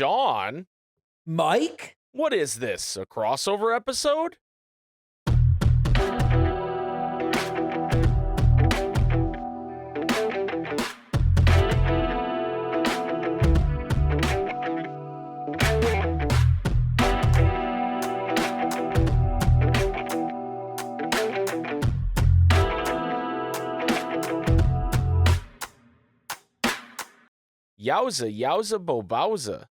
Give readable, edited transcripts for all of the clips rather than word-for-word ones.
Sean. Mike? What is this, a crossover episode? Yowza bobowza.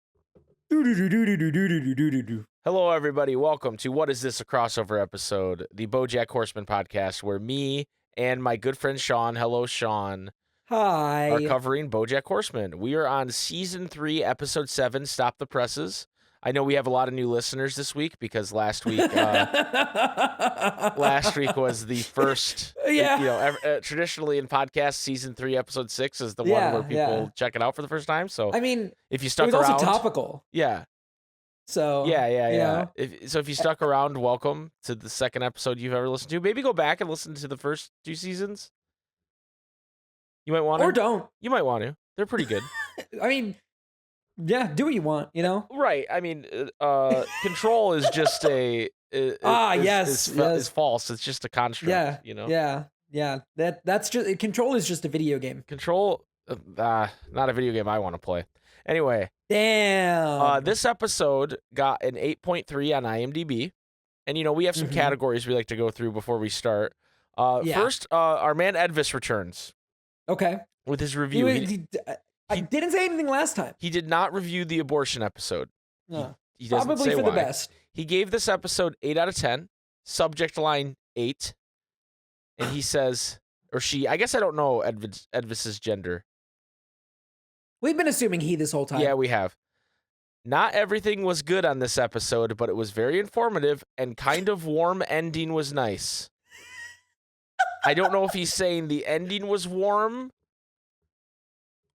Hello, everybody. Welcome to What Is This, a crossover episode, the BoJack Horseman podcast, where me and my good friend Sean, hello, Sean, Hi. are covering BoJack Horseman. We are on Season 3, Episode 7, Stop the Presses. I know we have a lot of new listeners this week because last week was the first. Yeah. Traditionally in podcasts, Season 3, Episode 6 is the one where people check it out for the first time. So I mean, if you stuck it was around, also topical. yeah. So Yeah. If you stuck around, welcome to the second episode you've ever listened to. Maybe go back and listen to the first 2 seasons. You might want to. Or don't. You might want to. They're pretty good. I mean, yeah, do what you want, Right. I mean, Control is just a is false. It's just a construct. Yeah. That's just Control is just a video game. Control, not a video game I want to play. Anyway, damn. This episode got an 8.3 on IMDb, and we have some categories we like to go through before we start. First, our man Edvis returns. Okay. With his review. I didn't say anything last time. He did not review the abortion episode. No. He doesn't Probably say for why. the best. He gave this episode 8 out of 10. Subject line 8. And he says, or she, I guess I don't know Edvis's gender. We've been assuming he this whole time. Yeah, we have. Not everything was good on this episode, but it was very informative and kind of warm ending was nice. I don't know if he's saying the ending was warm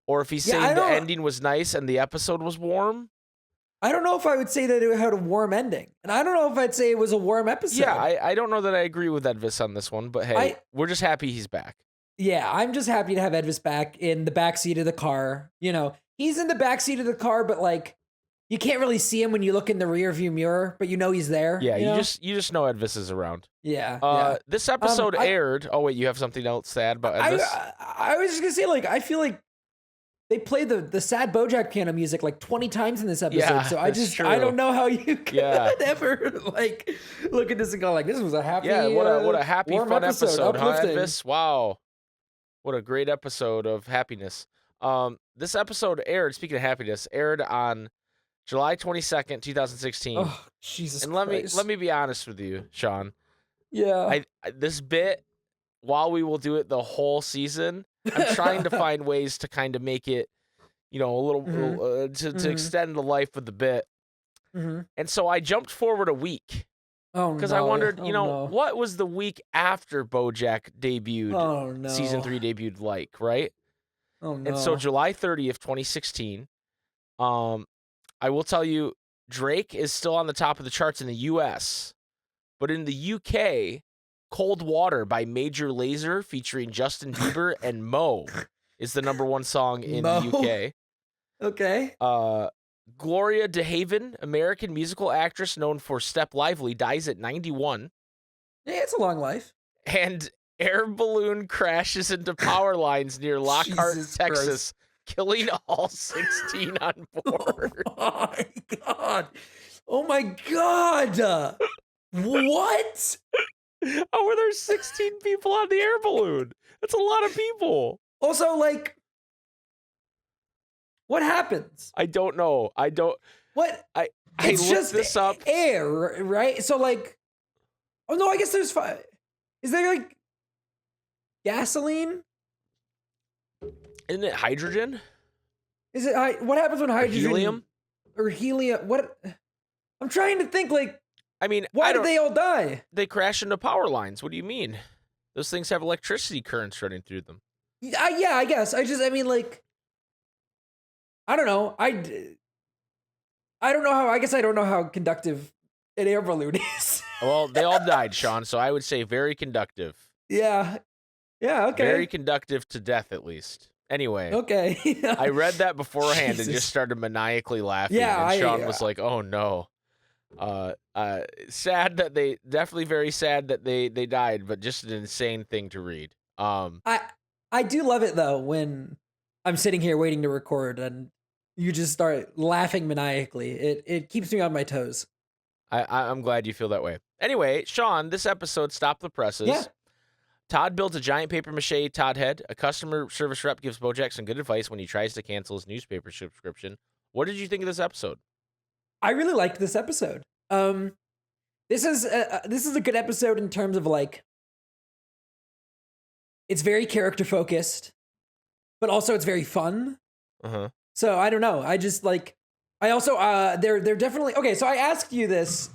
or if he's saying the ending was nice and the episode was warm. I don't know if I would say that it had a warm ending. And I don't know if I'd say it was a warm episode. Yeah, I don't know that I agree with Edvis on this one, but hey, we're just happy he's back. Yeah, I'm just happy to have Edvis back in the backseat of the car. He's in the backseat of the car, but you can't really see him when you look in the rear view mirror, but he's there. Yeah, you just know Edvis is around. Yeah. This episode aired. Oh wait, you have something else to add about Edvis? I was just gonna say, I feel like they pplay the sad BoJack piano music 20 times in this episode. Yeah, so true. I don't know how you could ever look at this and go this was a happy what a happy fun episode, huh, uplifting. Edvis? Wow. What a great episode of happiness. This episode aired, speaking of happiness, aired on July 22nd, 2016. Oh, Jesus and Christ. let me be honest with you, Sean. Yeah. This bit, while we will do it the whole season, I'm trying to find ways to kind of make it, a little to extend the life of the bit. And so I jumped forward a week. Oh, because I wondered, what was the week after BoJack debuted? Oh, no. Season 3 debuted right? Oh, no. And so July 30th, 2016, I will tell you, Drake is still on the top of the charts in the U.S., but in the UK, Cold Water by Major Lazer featuring Justin Bieber and Mo is the number 1 song in the UK. Okay. Gloria DeHaven, American musical actress known for Step Lively, dies at 91. Yeah, it's a long life. And air balloon crashes into power lines near Lockhart, Texas, killing all 16 on board. Oh my God. What? How were there 16 people on the air balloon? That's a lot of people. Also, what happens? I don't know. What? I it's looked just this up. Air, right? So oh no, I guess there's 5. Is there gasoline? Isn't it hydrogen? Is it? What happens when hydrogen? Helium? Or helium? What? I'm trying to think. I mean, why did they all die? They crash into power lines. What do you mean? Those things have electricity currents running through them. Yeah, I guess. I don't know. I don't know how. I guess I don't know how conductive an air balloon is. Well, they all died, Sean. So I would say very conductive. Yeah. Yeah. Okay. Very conductive to death, at least. Anyway, Okay. I read that beforehand and Jesus. just started maniacally laughing. Yeah, and Sean was like, "Oh no." Sad that definitely very sad that they died, but just an insane thing to read. I do love it though when I'm sitting here waiting to record and you just start laughing maniacally. It keeps me on my toes. I'm glad you feel that way. Anyway, Sean, this episode stopped the Yeah. presses. Todd builds a giant paper mache Todd head. A customer service rep gives Bojack some good advice when he tries to cancel his newspaper subscription. What did you think of this episode? I really liked this episode. This is a good episode in terms of like it's very character focused, but also it's very fun. Uh-huh. So I don't know. I just like I also they're definitely okay, so I asked you this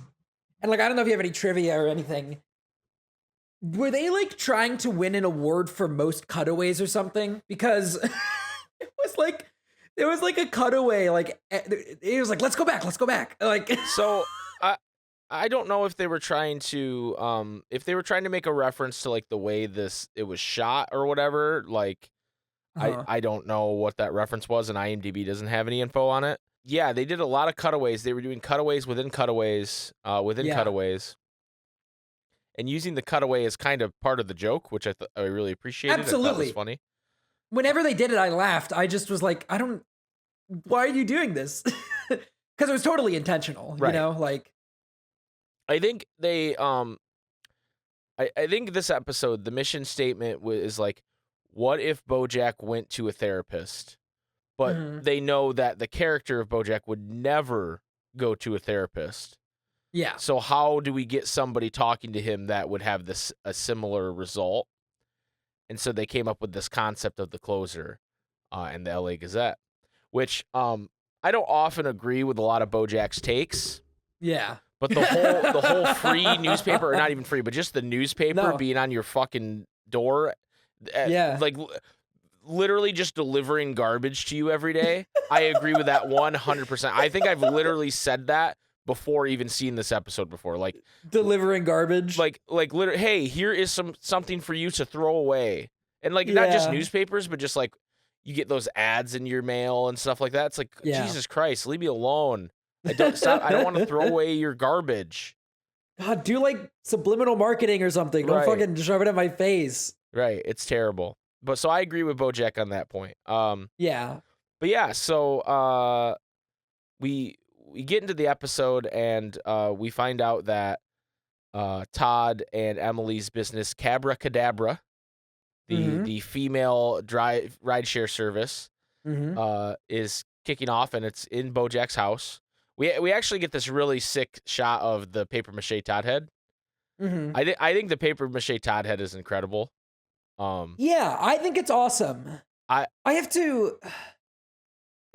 and like I don't know if you have any trivia or anything. Were they like trying to win an award for most cutaways or something? Because it was like there was like a cutaway like it was like let's go back. Like So I don't know if they were trying to make a reference to like the way it was shot or whatever. Like I don't know what that reference was, and IMDb doesn't have any info on it. Yeah, they did a lot of cutaways. They were doing cutaways within cutaways Yeah. cutaways, and using the cutaway as kind of part of the joke, which I really appreciated. I thought Absolutely. was funny. Whenever they did it, I laughed. I just was like, why are you doing this? Because it was totally intentional, Right. you know? Like, I think they I think this episode, the mission statement is like, what if Bojack went to a therapist? But mhm. they know that the character of Bojack would never go to a therapist. Yeah. So how do we get somebody talking to him that would have a similar result? And so they came up with this concept of the closer in the LA Gazette, which I don't often agree with a lot of Bojack's takes. Yeah. But the whole free newspaper, or not even free, but just the newspaper No. being on your fucking door, Yeah. like literally just delivering garbage to you every day. I agree with that 100%. I think I've literally said that before even seeing this episode before. Like Delivering garbage. like literally, hey, here is something for you to throw away. And like not just Yeah. newspapers, but just like you get those ads in your mail and stuff like that. It's like, Yeah. Jesus Christ, leave me alone. I don't want to throw away your garbage. God, do like subliminal marketing or something. Don't Right. fucking shove it in my face. Right. It's terrible. But so I agree with Bojack on that point. Yeah. But yeah, so we get into the episode and we find out that Todd and Emily's business, Cabra Cadabra, the female rideshare service, is kicking off, and it's in Bojack's house. We actually get this really sick shot of the paper mache Todd head. I think the paper mache Todd head is incredible. Yeah, I think it's awesome. I have to.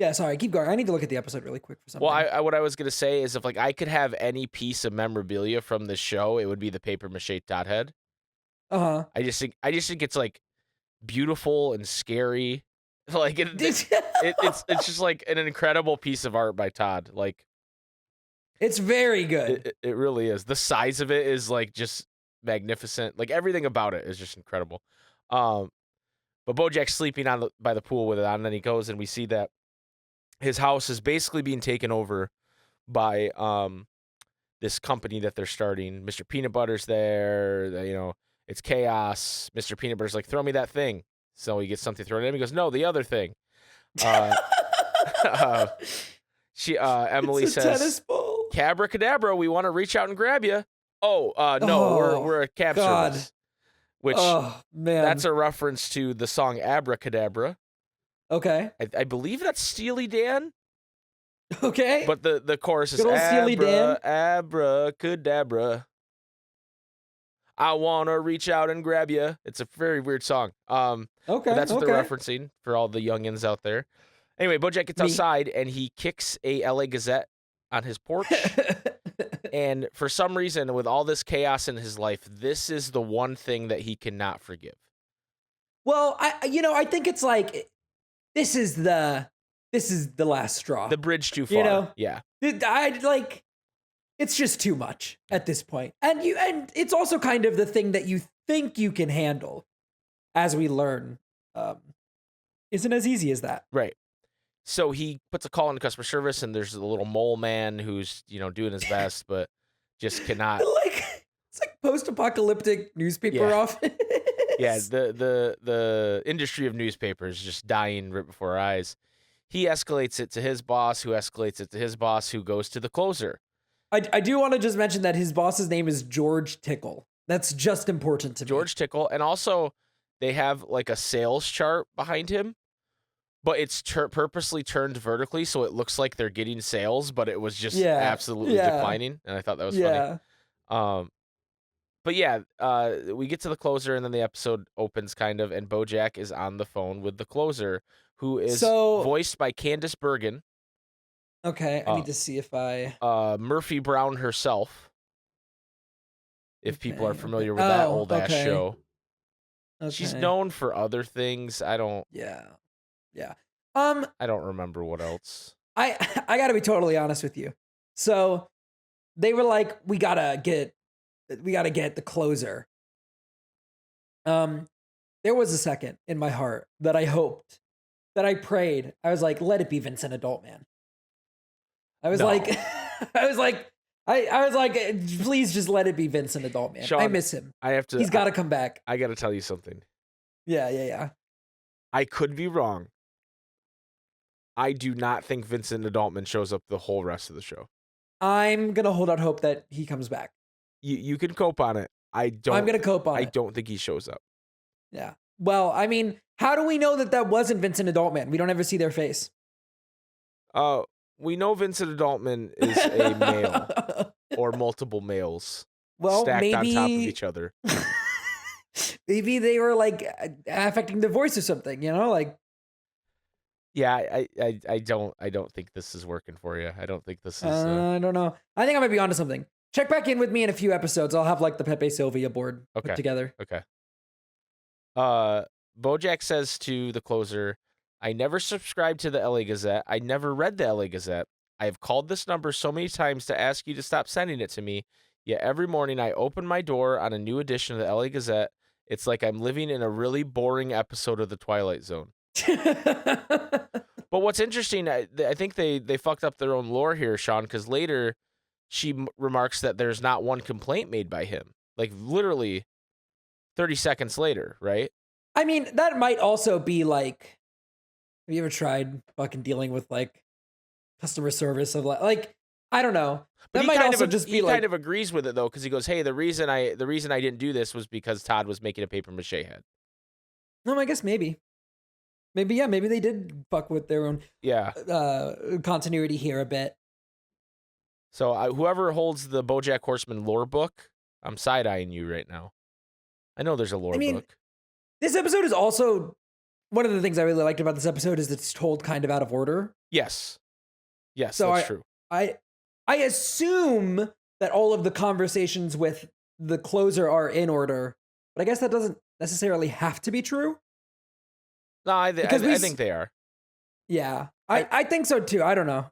Yeah, sorry, keep going. I need to look at the episode really quick for something. Well, what I was gonna say is if like I could have any piece of memorabilia from this show, it would be the paper mache Todd head. I just think it's like beautiful and scary. Like it's just like an incredible piece of art by Todd. Like it's very good. it really is. The size of it is like just magnificent. Like everything about it is just incredible. But Bojack's sleeping by the pool with it on, and then he goes and we see that his house is basically being taken over by this company that they're starting. Mr. Peanut Butter's there. It's chaos. Mr. Peanut Butter's like, throw me that thing. So he gets something thrown at him. He goes, no, the other thing. Emily says, tennis ball. Cabra Cadabra, we want to reach out and grab you. No, we're a cab service. Which, that's a reference to the song Abracadabra. Okay. I believe that's Steely Dan. Okay. But the chorus is Good old Steely Dan. Abracadabra. I want to reach out and grab you. It's a very weird song. Okay. But that's what they're referencing for all the youngins out there. Anyway, Bojack gets outside and he kicks a LA Gazette on his porch. And for some reason, with all this chaos in his life, this is the one thing that he cannot forgive. Well, I think it's like this is the last straw. The bridge too far. Yeah. It's just too much at this point. And it's also kind of the thing that you think you can handle as we learn isn't as easy as that. Right. So he puts a call into customer service, and there's a little mole man who's, doing his best, but just cannot. It's like post-apocalyptic newspaper Yeah. office. Yeah, the industry of newspapers just dying right before our eyes. He escalates it to his boss, who escalates it to his boss, who goes to the closer. I do want to just mention that his boss's name is George Tickle. That's just important to me. George Tickle. And also, they have like a sales chart behind him, but it's purposely turned vertically so it looks like they're getting sales, but it was just absolutely declining. And I thought that was funny. But yeah, we get to the closer, and then the episode opens kind of, and BoJack is on the phone with the closer, who is voiced by Candice Bergen. Okay, I need to see if I... Murphy Brown herself, if people are familiar with that old-ass show. Okay. She's known for other things. I don't... Yeah. I don't remember what else. I gotta be totally honest with you. So, they were like, we gotta get the closer. There was a second in my heart that I hoped, that I prayed. I was like, let it be Vincent Adultman. I was like, please just let it be Vincent Adultman. Sean, I miss him. He's got to come back. I got to tell you something. Yeah. I could be wrong. I do not think Vincent Adultman shows up the whole rest of the show. I'm going to hold out hope that he comes back. You can cope on it. I'm going to cope on it. I don't think he shows up. Yeah. Well, I mean, how do we know that wasn't Vincent Adultman? We don't ever see their face. We know Vincent Adultman is a male or multiple males stacked on top of each other. Maybe they were like affecting the voice or something, like. Yeah, I don't think this is working for you. I don't think this is. I don't know. I think I might be onto something. Check back in with me in a few episodes. I'll have like the Pepe Sylvia board put together. Okay. BoJack says to the closer, I never subscribed to the LA Gazette. I never read the LA Gazette. I have called this number so many times to ask you to stop sending it to me. Yet every morning I open my door on a new edition of the LA Gazette. It's like I'm living in a really boring episode of The Twilight Zone. But what's interesting, I think they fucked up their own lore here, Sean, because later she remarks that there's not one complaint made by him. Like literally 30 seconds later, right? I mean, that might also be like, have you ever tried fucking dealing with like customer service of like I don't know. But that might also just be he like, kind of agrees with it though, because he goes, "Hey, the reason I didn't do this was because Todd was making a paper mache head." No, I guess maybe they did fuck with their own continuity here a bit. So whoever holds the BoJack Horseman lore book, I'm side-eyeing you right now. I know there's a lore book. This episode is also one of the things I really liked about this episode is that it's told kind of out of order. Yes, so that's true. I assume that all of the conversations with the closer are in order, but I guess that doesn't necessarily have to be true. No, I think they are. Yeah, I think so too. I don't know.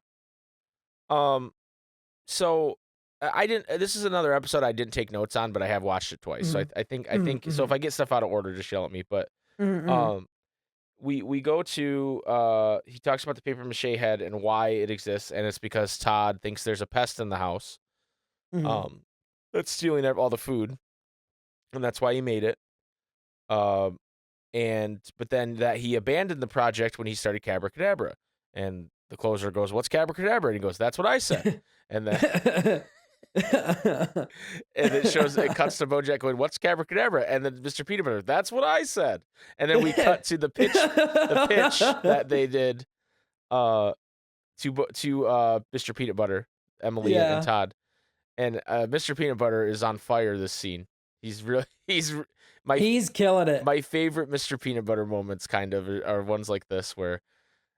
So I didn't. This is another episode I didn't take notes on, but I have watched it twice. Mm-hmm. So I think. So if I get stuff out of order, just yell at me. But we go to he talks about the paper mache head and why it exists, and it's because Todd thinks there's a pest in the house, that's stealing all the food, and that's why he made it. But then that he abandoned the project when he started Cabracadabra, and the closer goes, "What's Cabracadabra?" And he goes, "That's what I said." And then and it cuts to BoJack going, "What's Cabracadabra?" And then Mr. Peanut Butter, "That's what I said." And then we cut to the pitch that they did to Mr. Peanut Butter, Emily and Todd. And Mr. Peanut Butter is on fire this scene. He's killing it. My favorite Mr. Peanut Butter moments kind of are ones like this where,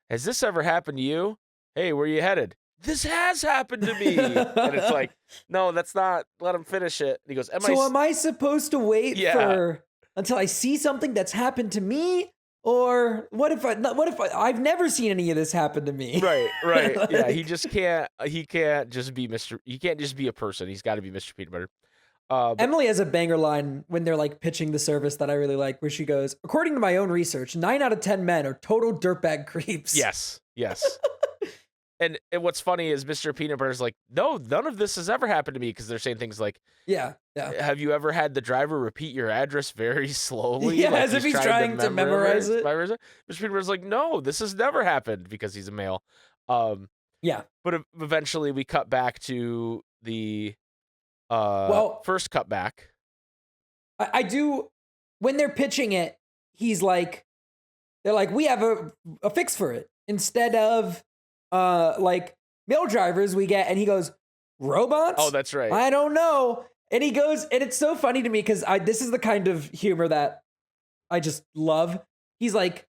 has this ever happened to you? Hey, where you headed? This has happened to me. And it's like, no, that's not. Let him finish it. And he goes, am I supposed to wait until I see something that's happened to me? Or what if I've never seen any of this happen to me? Right. Yeah, he can't just be a person. He's got to be Mr. Peanut Butter. But Emily has a banger line when they're like pitching the service that I really like, where she goes, "According to my own research, 9 out of 10 men are total dirtbag creeps." yes, yes. And what's funny is Mr. Peanut Butter's like, no, none of this has ever happened to me, because they're saying things like, Yeah. Yeah. have you ever had the driver repeat your address very slowly? Yeah, like as if he's trying to memorize it. Mr. Peanut Butter's like, no, this has never happened, because he's a male. Yeah. But eventually we cut back to the Well, first cut back. I do, when they're pitching it, he's like, they're like, we have a fix for it. Instead of like male drivers, we get, and he goes, robots? Oh, that's right. I don't know. And he goes, and it's so funny to me because this is the kind of humor that I just love. He's like,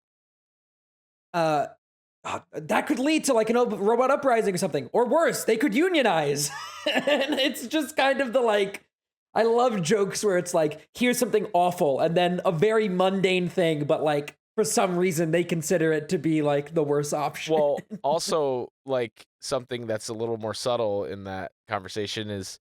that could lead to like an robot uprising or something, or worse, they could unionize. And it's just kind of the like, I love jokes where it's like, here's something awful, and then a very mundane thing, but like for some reason they consider it to be like the worst option. Well, also like something that's a little more subtle in that conversation is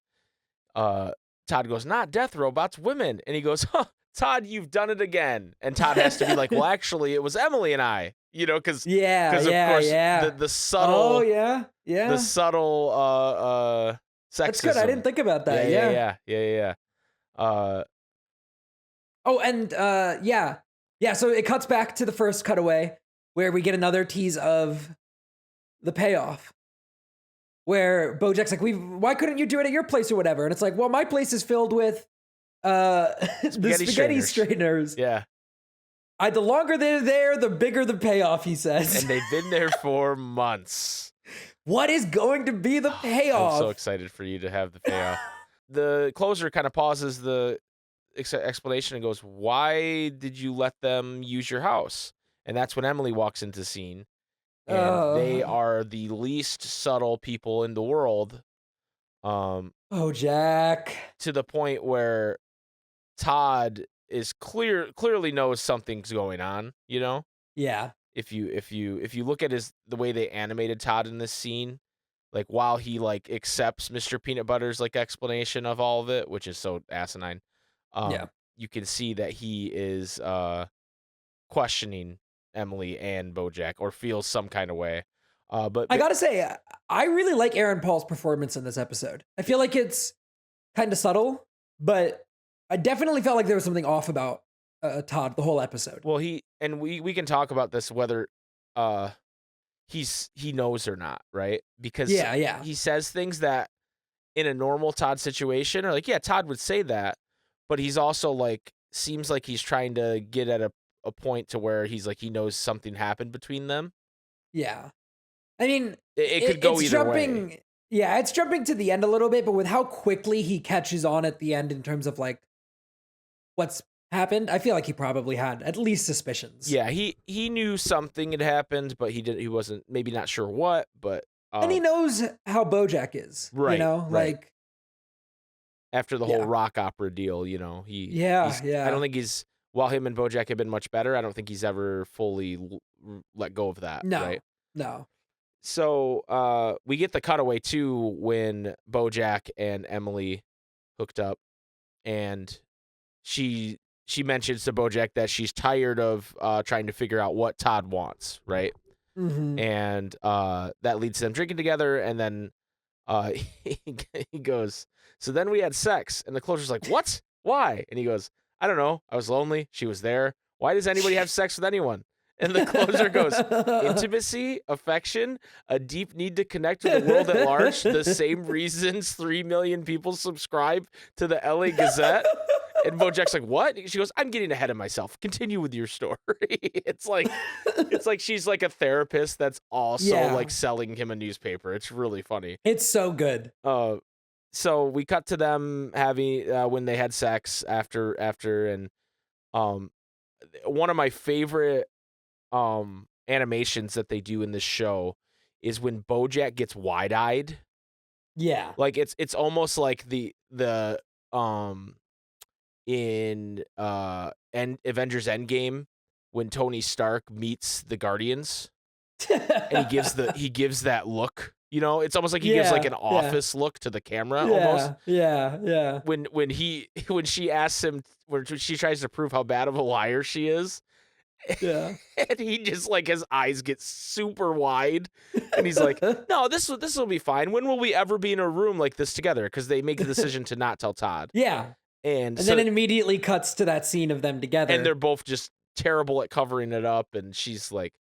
Todd goes, not death robots, women. And he goes, huh, Todd, you've done it again. And Todd has to be like, well, actually, it was Emily and I, because of course the subtle, oh yeah, the subtle sexism. That's good. I didn't think about that. Yeah. Oh, and yeah. So it cuts back to the first cutaway where we get another tease of the payoff, where Bojack's like, why couldn't you do it at your place or whatever? And it's like, well, my place is filled with the spaghetti straighteners. Yeah. The longer they're there, the bigger the payoff, he says. And they've been there for months. What is going to be the payoff? I'm so excited for you to have the payoff. The closer kind of pauses the explanation and goes, why did you let them use your house? And that's when Emily walks into the scene. And they are the least subtle people in the world. Jack. To the point where Todd is clearly knows something's going on, Yeah. If you look at the way they animated Todd in this scene, like while he like accepts Mr. Peanut Butter's like explanation of all of it, which is so asinine, you can see that he is questioning Emily and Bojack, or feels some kind of way. But I gotta say, I really like Aaron Paul's performance in this episode. I feel like it's kind of subtle, but I definitely felt like there was something off about Todd the whole episode. Well, we can talk about this whether he knows or not, right? Because he says things that in a normal Todd situation are like, yeah, Todd would say that, but he's also like seems like he's trying to get at a point to where he's like he knows something happened between them. Yeah. I mean, it could go either way. Yeah, it's jumping to the end a little bit, but with how quickly he catches on at the end in terms of like what's happened, I feel like he probably had at least suspicions. Yeah, he knew something had happened, but he wasn't maybe not sure what, but and he knows how Bojack is, right? Like after the whole rock opera deal, I don't think while him and Bojack have been much better, I don't think he's ever fully let go of that. No, no. So we get the cutaway too when Bojack and Emily hooked up, and she mentions to Bojack that she's tired of trying to figure out what Todd wants, right? Mm-hmm. And that leads to them drinking together, and then he goes, so then we had sex, and the closer's like, what? Why? And he goes, I don't know. I was lonely. She was there. Why does anybody have sex with anyone? And the closer goes, intimacy, affection, a deep need to connect with the world at large, the same reasons 3 million people subscribe to the LA Gazette. And Bojack's like, what? She goes, I'm getting ahead of myself. Continue with your story. It's like she's like a therapist that's also like selling him a newspaper. It's really funny. It's so good. So we cut to them having when they had sex after, and one of my favorite animations that they do in this show is when Bojack gets wide-eyed. Yeah. Like it's almost like the in Avengers Endgame when Tony Stark meets the Guardians and he gives that look, You know, it's almost like he gives like Yeah, an yeah. office look to the camera almost. Yeah. When she asks him, when she tries to prove how bad of a liar she is, Yeah. and he just like his eyes get super wide, and he's like, "No, this will be fine. When will we ever be in a room like this together?" Because they make the decision to not tell Todd, Yeah. and And then so it immediately cuts to that scene of them and they're together. both just terrible at covering it up, and she's like,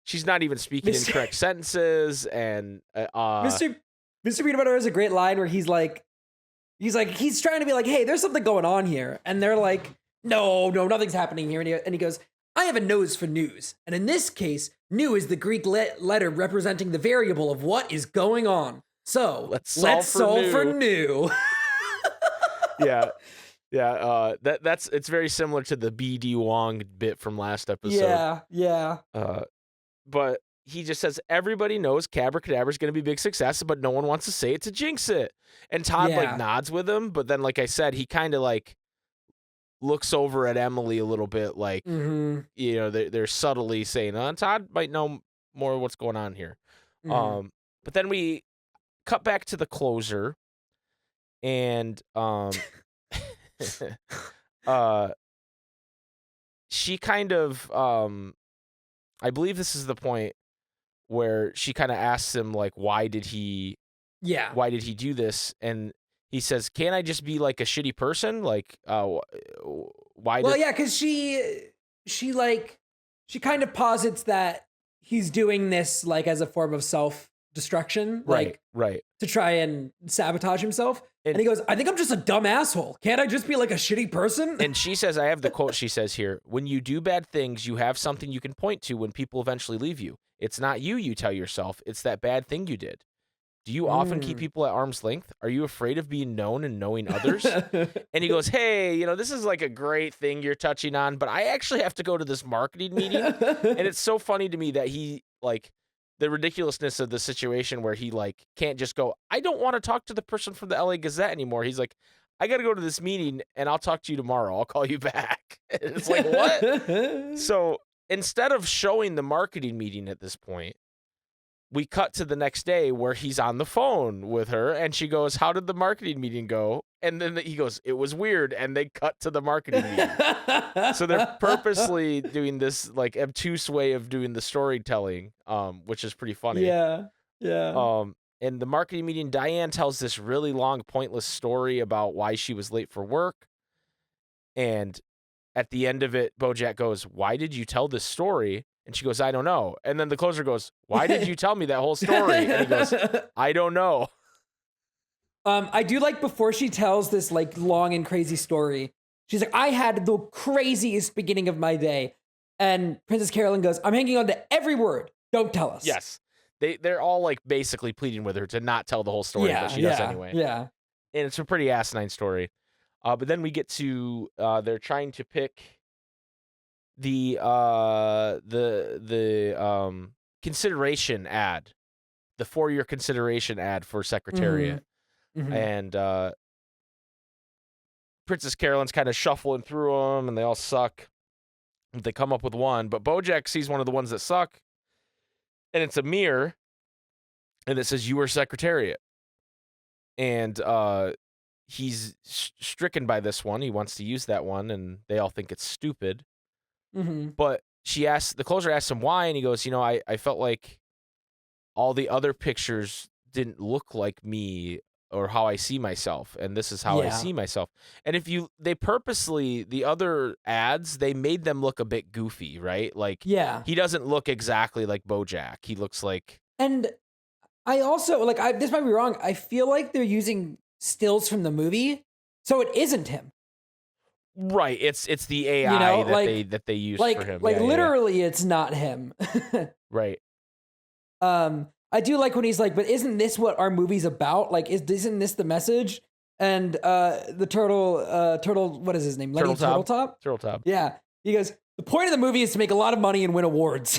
she's not even speaking in Mr. correct sentences, and Mr. Mr. Peanut Butter has a great line where he's trying to be like, hey, there's something going on here. And they're like, no, nothing's happening here. And he goes, I have a nose for news. And in this case, new is the Greek letter representing the variable of what is going on. So let's solve for new. yeah. That's it's very similar to the BD Wong bit from last episode. Yeah. But he just says everybody knows Cadabra is going to be a big success, but no one wants to say it to jinx it. And Todd like nods with him, but then like I said, he kind of like looks over at Emily a little bit, like you know they're subtly saying, Todd might know more of what's going on here. But then we cut back to the closer, and she kind of I believe this is the point where she kind of asks him like why did he do this, and he says, can't I just be like a shitty person, like why because she kind of posits that he's doing this like as a form of self-destruction, like right to try and sabotage himself. And he goes, I think I'm just a dumb asshole. Can't I just be like a shitty person? And she says, I have the quote she says here, when you do bad things, you have something you can point to when people eventually leave you. It's not you tell yourself, it's that bad thing you did. Do you often keep people at arm's length? Are you afraid of being known and knowing others? And he goes, hey, you know, this is like a great thing you're touching on, but I actually have to go to this marketing meeting. And it's so funny to me that he like the ridiculousness of the situation where he like can't just go, I don't want to talk to the person from the LA Gazette anymore. He's like, I got to go to this meeting and I'll talk to you tomorrow. I'll call you back. And it's like, what? So instead of showing the marketing meeting at this point, we cut to the next day where he's on the phone with her and she goes, how did the marketing meeting go? And then he goes, it was weird. And they cut to the marketing meeting. So they're purposely doing this like obtuse way of doing the storytelling, which is pretty funny. Yeah. In the marketing meeting, Diane tells this really long, pointless story about why she was late for work. And at the end of it, Bojack goes, why did you tell this story? And she goes, I don't know. And then the closer goes, why did you tell me that whole story? And he goes, I don't know. I do like before she tells this like long and crazy story, she's like, I had the craziest beginning of my day. And Princess Carolyn goes, I'm hanging on to every word. Don't tell us. Yes. They're all like basically pleading with her to not tell the whole story, but she does anyway. Yeah. And it's a pretty asinine story. But then we get to they're trying to pick the consideration ad, the 4-year consideration ad for Secretariat. And Princess Carolyn's kind of shuffling through them, and they all suck. They come up with one, but Bojack sees one of the ones that suck, and it's a mirror, and it says, you are Secretariat. And he's stricken by this one. He wants to use that one, and they all think it's stupid. But the closer asks him why, and he goes, you know, I felt like all the other pictures didn't look like me or how I see myself, and this is how I see myself. And they purposely, the other ads, they made them look a bit goofy, right? Like, he doesn't look exactly like Bojack. He looks like... And I also, like, this might be wrong, I feel like they're using stills from the movie, so it isn't him. Right, it's the AI, you know, that they use for him. Like literally, it's not him. Right. I do like when he's like, but isn't this what our movie's about? Like, isn't this the message? And the turtle, what is his name? Lenny Turtletop? Turtletop. Yeah. He goes, the point of the movie is to make a lot of money and win awards.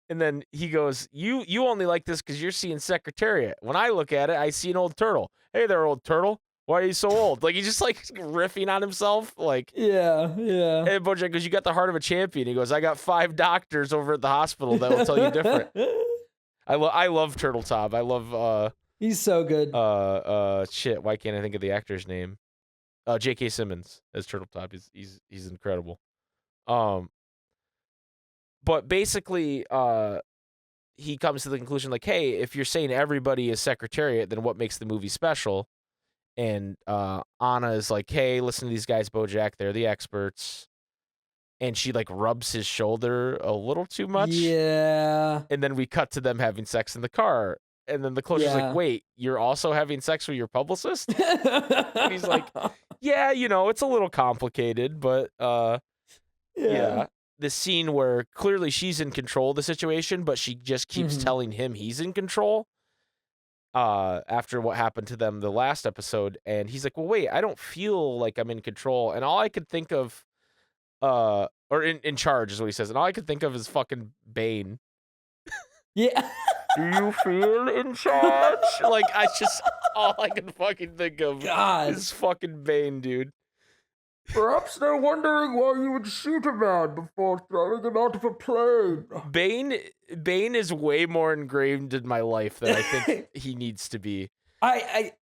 And then he goes, you only like this because you're seeing Secretariat. When I look at it, I see an old turtle. Hey there, old turtle. Why are you so old? Like, he's just like riffing on himself. Like, yeah. And Bojack goes, you got the heart of a champion. He goes, I got 5 doctors over at the hospital that will tell you different. I love Turtle Top. I love He's so good. shit. Why can't I think of the actor's name? J.K. Simmons as Turtle Top. He's incredible. But basically, he comes to the conclusion like, hey, if you're saying everybody is Secretariat, then what makes the movie special? And Anna is like, hey, listen to these guys, BoJack. They're the experts. And she like rubs his shoulder a little too much. Yeah. And then we cut to them having sex in the car. And then the closer's like, wait, you're also having sex with your publicist? And he's like, yeah, it's a little complicated, but yeah. The scene where clearly she's in control of the situation, but she just keeps telling him he's in control after what happened to them the last episode. And he's like, well, wait, I don't feel like I'm in control. And all I could think of, or in charge is what he says. And all I could think of is fucking Bane. Yeah. Do you feel in charge? Like, all I can fucking think of is fucking Bane, dude. Perhaps they're wondering why you would shoot a man before throwing him out of a plane. Bane is way more ingrained in my life than I think he needs to be. And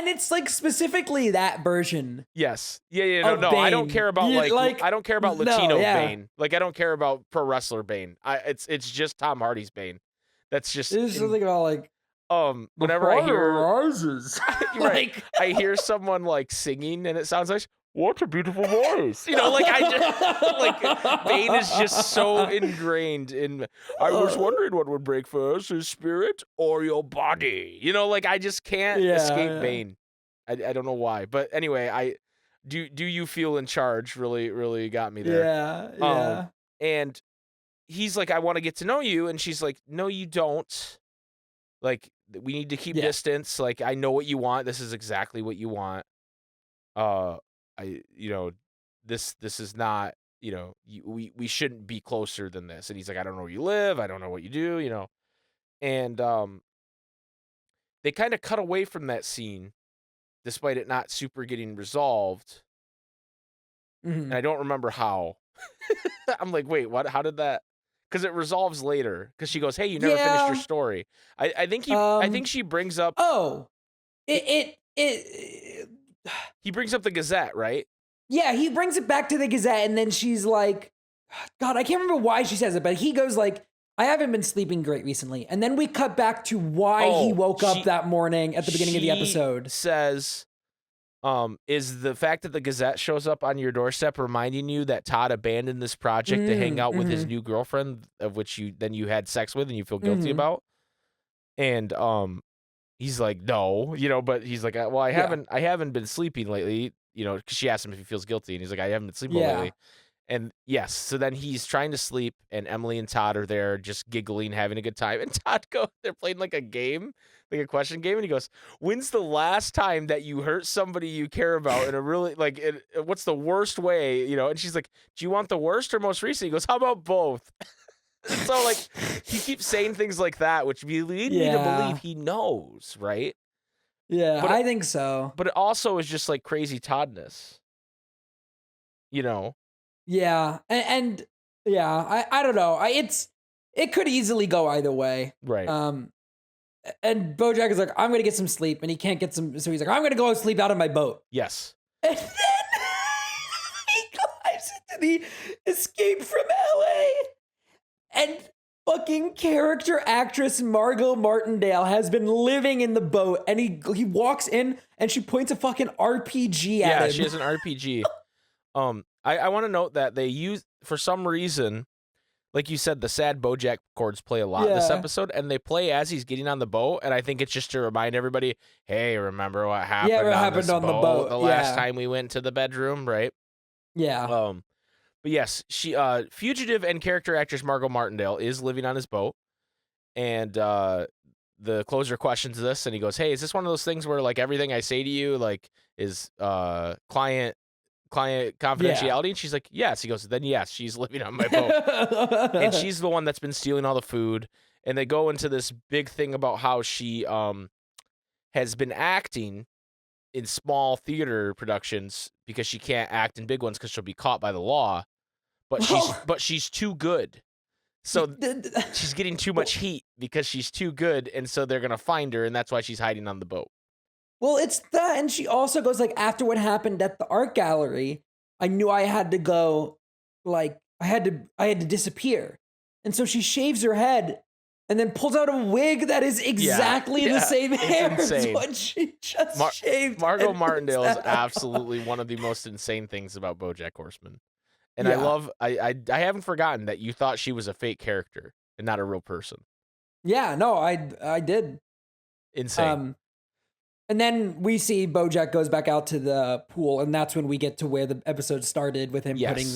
it's like specifically that version. Yes. Yeah. No. I don't care about I don't care about Latino Bane. Like I don't care about pro wrestler Bane. It's just Tom Hardy's Bane. That's just. There's something about like. Whenever I hear rises, right, I hear someone like singing and it sounds like. What a beautiful voice. Like I just like Bane is just so ingrained in I was wondering what would break first, his spirit or your body. Like I just can't escape Bane. I don't know why. But anyway, I do you feel in charge really, really got me there. Yeah. And he's like, I want to get to know you, and she's like, no, you don't. Like, we need to keep distance. Like, I know what you want. This is exactly what you want. This is not, we shouldn't be closer than this. And he's like, I don't know where you live. I don't know what you do, and, they kind of cut away from that scene despite it not super getting resolved. And I don't remember how. I'm like, wait, what? How did that? Because it resolves later. Because she goes, hey, you never finished your story. I think she brings up. He brings up the Gazette, right? Yeah, he brings it back to the Gazette, and then she's like, God, I can't remember why she says it, but he goes like, I haven't been sleeping great recently. And then we cut back to why he woke up that morning at the beginning of the episode. Says, is the fact that the Gazette shows up on your doorstep reminding you that Todd abandoned this project to hang out with his new girlfriend, of which you had sex with and you feel guilty about? And he's like, no, but he's like, well, I haven't been sleeping lately, because she asked him if he feels guilty, and he's like, I haven't been sleeping lately. And yes, so then he's trying to sleep, and Emily and Todd are there just giggling, having a good time. And Todd they're playing like a game, like a question game, and he goes, when's the last time that you hurt somebody you care about in a really, what's the worst way, And she's like, do you want the worst or most recent? He goes, how about both? So, he keeps saying things like that, which lead me to believe he knows, right? Yeah, I think so. But it also is just, crazy Toddness. Yeah, and yeah, I don't know. It could easily go either way. Right. And BoJack is like, I'm gonna get some sleep, and he can't get some, so he's like, I'm gonna go sleep out on my boat. Yes. And then he climbs into the Escape from LA. And fucking character actress Margot Martindale has been living in the boat, and he walks in and she points a fucking RPG at him. Yeah, she has an RPG. I want to note that they use, for some reason, like you said, the sad BoJack chords play a lot this episode, and they play as he's getting on the boat, and I think it's just to remind everybody, hey, remember what happened on the boat the last time we went to the bedroom, right? Yeah. But yes, she fugitive and character actress Margot Martindale is living on his boat, and the closer questions this, and he goes, "Hey, is this one of those things where everything I say to you is client confidentiality?" And she's like, "Yes." He goes, "Then yes, she's living on my boat, and she's the one that's been stealing all the food." And they go into this big thing about how she has been acting in small theater productions because she can't act in big ones because she'll be caught by the law. But she's too good. So she's getting too much heat because she's too good, and so they're gonna find her, and that's why she's hiding on the boat. Well, it's that, and she also goes like, after what happened at the art gallery, I knew I had to go, like I had to disappear, and so she shaves her head and then pulls out a wig that is exactly the same hair as what she just shaved. Margot Martindale is absolutely one of the most insane things about BoJack Horseman, and I haven't forgotten that you thought she was a fake character and not a real person. Yeah, no, I did. Insane. And then we see BoJack goes back out to the pool, and that's when we get to where the episode started with him putting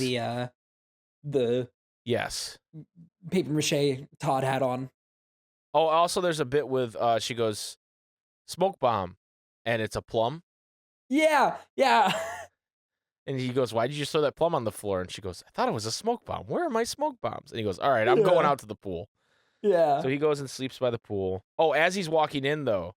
the paper mache Todd hat on. Oh, also there's a bit with she goes, smoke bomb, and it's a plum. Yeah. And he goes, why did you just throw that plum on the floor? And she goes, I thought it was a smoke bomb. Where are my smoke bombs? And he goes, all right, I'm going out to the pool. Yeah. So he goes and sleeps by the pool. Oh, as he's walking in, though,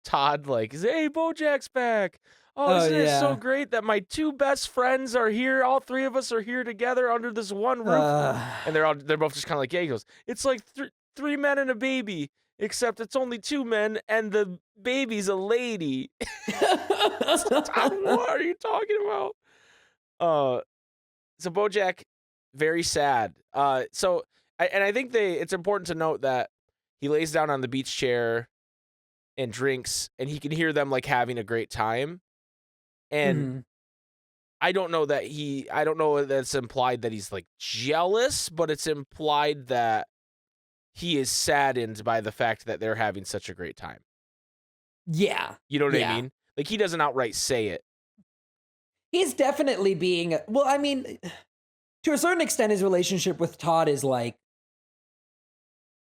Todd, like, hey, BoJack's back. Oh, isn't it so great that my two best friends are here? All three of us are here together under this one roof. And they're both just kind of like, yeah. He goes, it's like three men and a baby, except it's only two men and the baby's a lady. Todd, what are you talking about? So BoJack, very sad. I think it's important to note that he lays down on the beach chair and drinks, and he can hear them like having a great time. And I don't know that it's implied that he's like jealous, but it's implied that he is saddened by the fact that they're having such a great time. Yeah. You know what I mean? Like, he doesn't outright say it. He's definitely being, well, I mean, to a certain extent, his relationship with Todd is like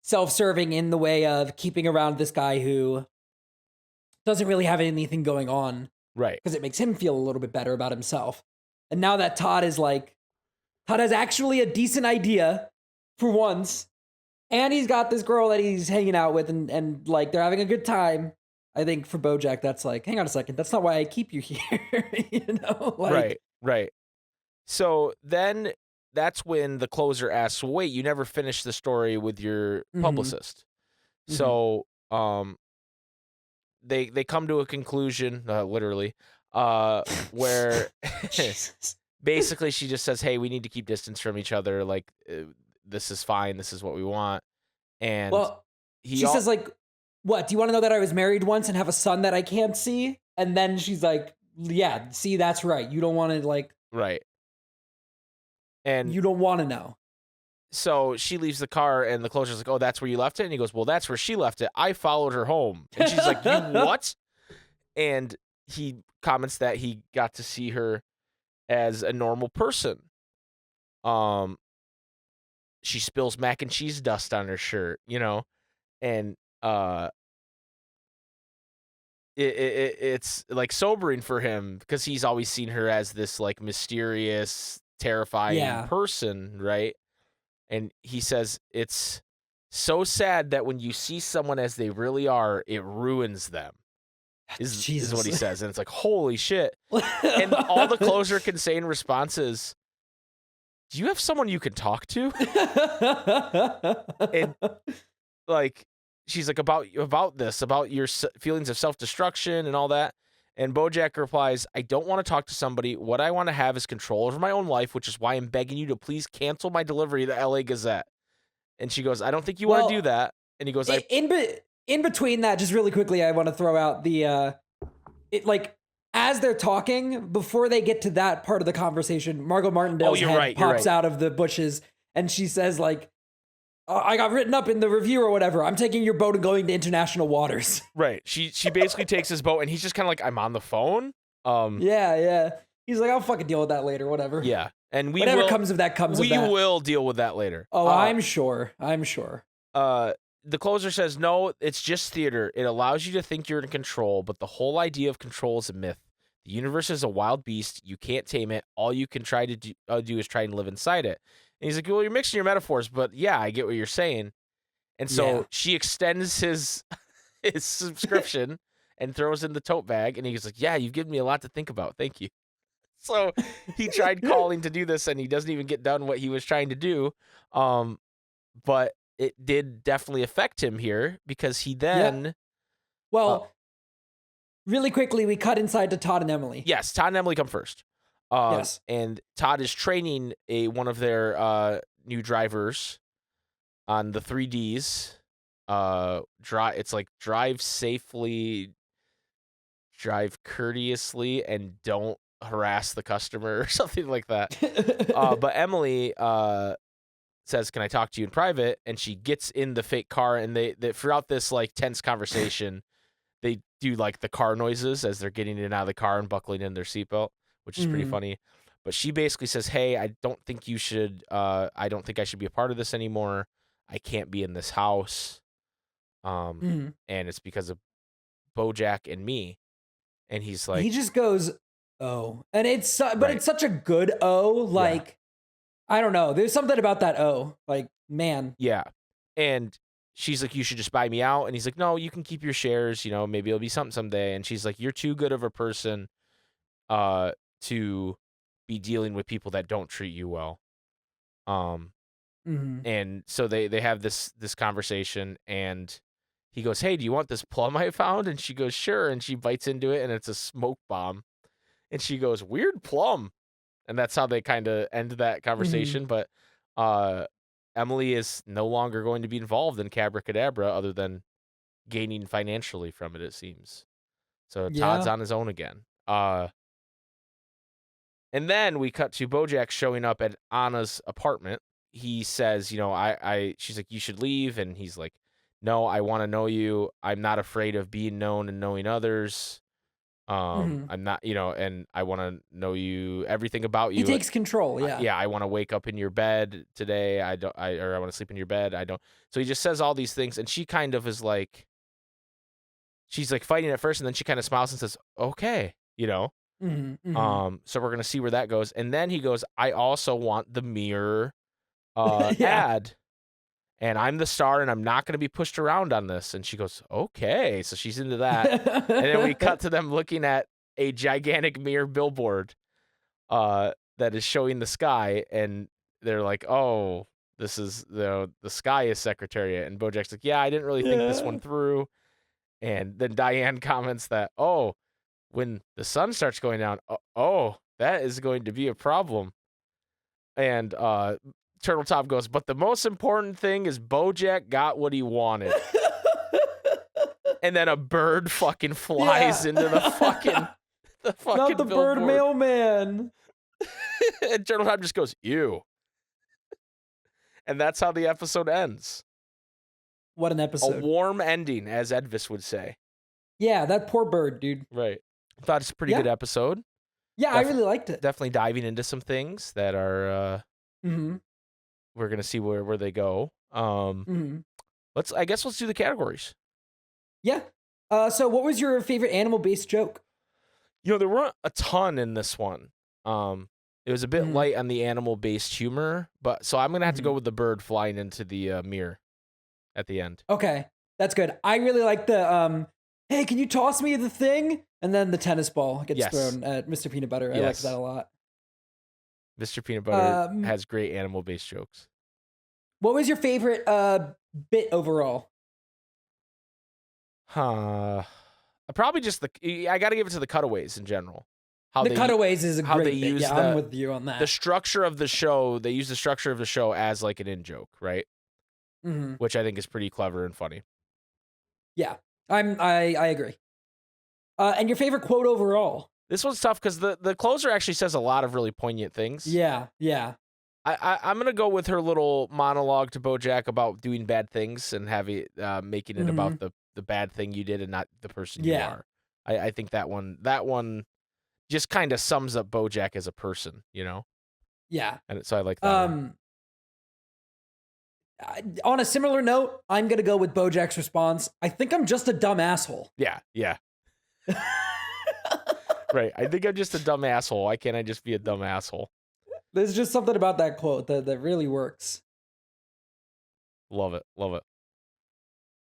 self-serving in the way of keeping around this guy who doesn't really have anything going on. Right. Because it makes him feel a little bit better about himself. And now that Todd has actually a decent idea for once, and he's got this girl that he's hanging out with, and like they're having a good time. I think for BoJack, that's like, hang on a second, that's not why I keep you here. Like, right. So then that's when the closer asks, well, wait, you never finished the story with your publicist. So they come to a conclusion, literally, where basically she just says, hey, we need to keep distance from each other. Like, this is fine. This is what we want. And she says, like, what? Do you want to know that I was married once and have a son that I can't see? And then she's like, yeah, see, that's right. You don't want to, like... Right. And you don't want to know. So she leaves the car, and the closer's like, oh, that's where you left it? And he goes, well, that's where she left it. I followed her home. And she's like, you what? And he comments that he got to see her as a normal person. She spills mac and cheese dust on her shirt, and it's like sobering for him because he's always seen her as this like mysterious, terrifying person, right? And he says it's so sad that when you see someone as they really are, it ruins them. Is what he says, and it's like, holy shit. And all the closer can say in response is, do you have someone you can talk to? And like, she's like, about your feelings of self-destruction and all that. And BoJack replies, I don't want to talk to somebody. What I want to have is control over my own life, which is why I'm begging you to please cancel my delivery to the LA Gazette. And she goes, I don't think you want to do that. And he goes, in between that, just really quickly, I want to throw out the, as they're talking, before they get to that part of the conversation, Margot Martindale's head pops out of the bushes, and she says, like, I got written up in the review or whatever. I'm taking your boat and going to international waters. Right. She basically takes his boat, and he's just kind of like, I'm on the phone. Yeah. He's like, I'll fucking deal with that later, whatever. Yeah. And whatever comes of that comes of that. We will deal with that later. Oh, I'm sure. The closer says, no, it's just theater. It allows you to think you're in control, but the whole idea of control is a myth. The universe is a wild beast. You can't tame it. All you can try to do is try and live inside it. And he's like, well, you're mixing your metaphors, but yeah, I get what you're saying. And so she extends his subscription and throws in the tote bag. And he's like, yeah, you've given me a lot to think about. Thank you. So he tried calling to do this, and he doesn't even get done what he was trying to do. but it did definitely affect him here because he Yeah. then, uh, Well, really quickly, we cut inside to Todd and Emily. yes, Todd and Emily come first. Yes. And Todd is training one of their new drivers on the 3Ds. It's like drive safely, drive courteously, and don't harass the customer or something like that. But Emily says, "Can I talk to you in private?" And she gets in the fake car, and they throughout this like tense conversation, they do like the car noises as they're getting in and out of the car and buckling in their seatbelt, which is pretty Mhm. funny. But she basically says, "Hey, I don't think you should. I don't think I should be a part of this anymore. I can't be in this house. Mhm. And it's because of BoJack and me." And he's He like, just goes, "Oh," and but "Right, it's such a good "oh." yeah, Like, I don't know. There's something about that "oh." Like, man. yeah." And she's like, "You should just buy me out." And he's like, "No, you can keep your shares. Maybe it'll be something someday." And she's like, "You're too good of a person, uh, to be dealing with people that don't treat you well." Um, Mhm. and so they have this conversation, and he goes, "Hey, do you want this plum I found?" And she goes, "Sure." And she bites into it, and it's a smoke bomb. And she goes, "Weird plum." And that's how they kind of end that Mhm. conversation. But uh, Emily is no longer going to be involved in Cabracadabra other than gaining financially from it, it seems. So Todd's Yeah. on his own again. And then we cut to Bojack showing up at Anna's apartment. He says, she's like, "You should leave." And he's like, "No, I want to know you. I'm not afraid of being known and knowing others. Mhm. I'm not, and I want to know everything about He you. takes control, yeah. Yeah, I want to wake up in your bed today. Or I want to sleep in your bed. I don't." So he just says all these things. And she kind of is like, she's like fighting at first. And then she kind of smiles and says, "Okay. Mhm. Mhm. So we're gonna see where that goes. And then he goes, "I also want the mirror Yeah. ad. And I'm the star, and I'm not gonna be pushed around on this." And she goes, "Okay." So she's into that. And then we cut to them looking at a gigantic mirror billboard that is showing the sky, and they're like, "Oh, this is the sky is Secretariat." And Bojack's like, "Yeah, I didn't really think this Yeah. one through." And then Diane comments that, "Oh, when the sun starts going down, oh, that is going to be a problem." And Turtle Top goes, "But the most important thing is Bojack got what he wanted." And then a bird fucking flies Yeah. into the fucking Not the bird billboard. mailman. And Turtle Top just goes, "Ew." And that's how the episode ends. What an A episode. warm ending, as Edvis would say. Yeah, that poor bird, dude. Right. Thought it's a pretty good Yeah. episode. Yeah, I Def- really liked it. Definitely diving into some things that are Mhm. we're gonna see where they go. Mhm. Let's do the categories. Yeah. So what was your favorite animal-based joke? There weren't a ton in this one. It was a bit Mhm. light on the animal-based humor, but so I'm gonna have to go Mhm. with the bird flying into the mirror at the end. Okay. That's good. I really like the "Hey, can you toss me the thing?" And then the tennis ball gets Yes, thrown at Mr. Peanut Butter. I liked that yes. a lot. Mr. Peanut Butter Um, has great animal-based jokes. what was your favorite bit overall? Huh. Probably just I got to give it to the cutaways in general. How The they cutaways is a how they great bit. use Yeah, I'm with you on the that. structure of the show. They use the structure of the show as like an in joke, right? Mhm. Which I think is pretty clever and funny. Yeah. I agree. And your favorite quote overall? This one's tough because the closer actually says a lot of really poignant things. Yeah, yeah. I'm gonna go with her little monologue to BoJack about doing bad things and having making it about Mhm. the bad thing you did and not the person you Yeah, are. I think that one just kind of sums up BoJack as a person. yeah. And so I like that one. Um, on a similar note, I'm gonna go with BoJack's response. I think I'm just a dumb asshole. Yeah, yeah, right. I think I'm just a dumb asshole. Why can't I just be a dumb asshole? There's just something about that quote that really works. Love it, love it.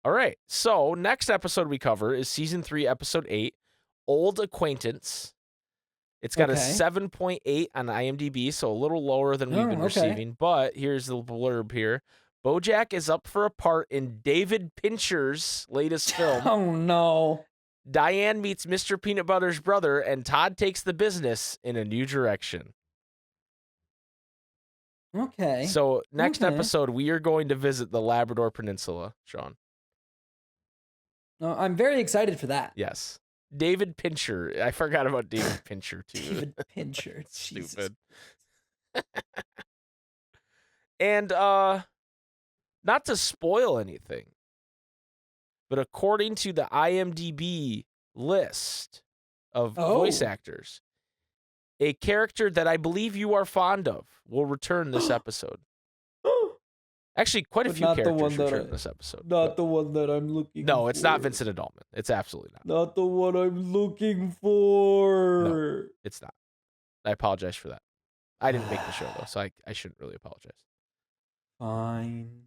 All right. So next episode we cover is season 3, episode 8, Old Acquaintance. It's got a Okay. 7.8 on IMDb, so a little lower than we've been Oh, okay. receiving. But here's the blurb here. Bojack is up for a part in David Fincher's latest film. Oh no. Diane meets Mr. Peanut Butter's brother, and Todd takes the business in a new direction. Okay. So next Okay. episode, we are going to visit the Labrador Peninsula, Sean. No, I'm very excited for that. Yes. David Fincher. I forgot about David Fincher, too. David Fincher. Jesus. Stupid. And not to spoil anything, but according to the IMDb list of voice actors, a character that I believe you are fond of will return this episode. Actually, quite a few characters return this episode. Not the one that I'm looking for. No, it's not Vincent Adultman. It's absolutely not. Not the one I'm looking for. No, it's not. I apologize for that. I didn't make the show, though, so I shouldn't really apologize. Fine.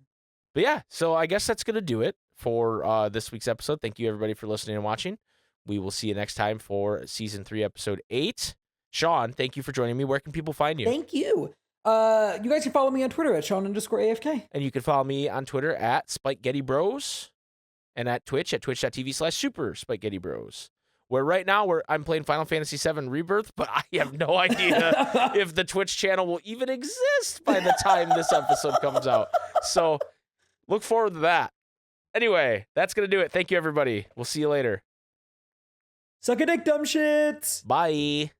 But yeah, so I guess that's going to do it for this week's episode. Thank you, everybody, for listening and watching. We will see you next time for Season 3, Episode 8. Sean, thank you for joining me. Where can people find you? Thank you. You guys can follow me on Twitter at Sean_AFK. And you can follow me on Twitter at SpikeGhetti Bros and at twitch.tv/Super SpikeGhetti Bros. Where right now I'm playing Final Fantasy VII Rebirth, but I have no idea if the Twitch channel will even exist by the time this episode comes out. So look forward to that. Anyway, that's going to do it. Thank you, everybody. We'll see you later. Suck a dick, dumb shits. Bye.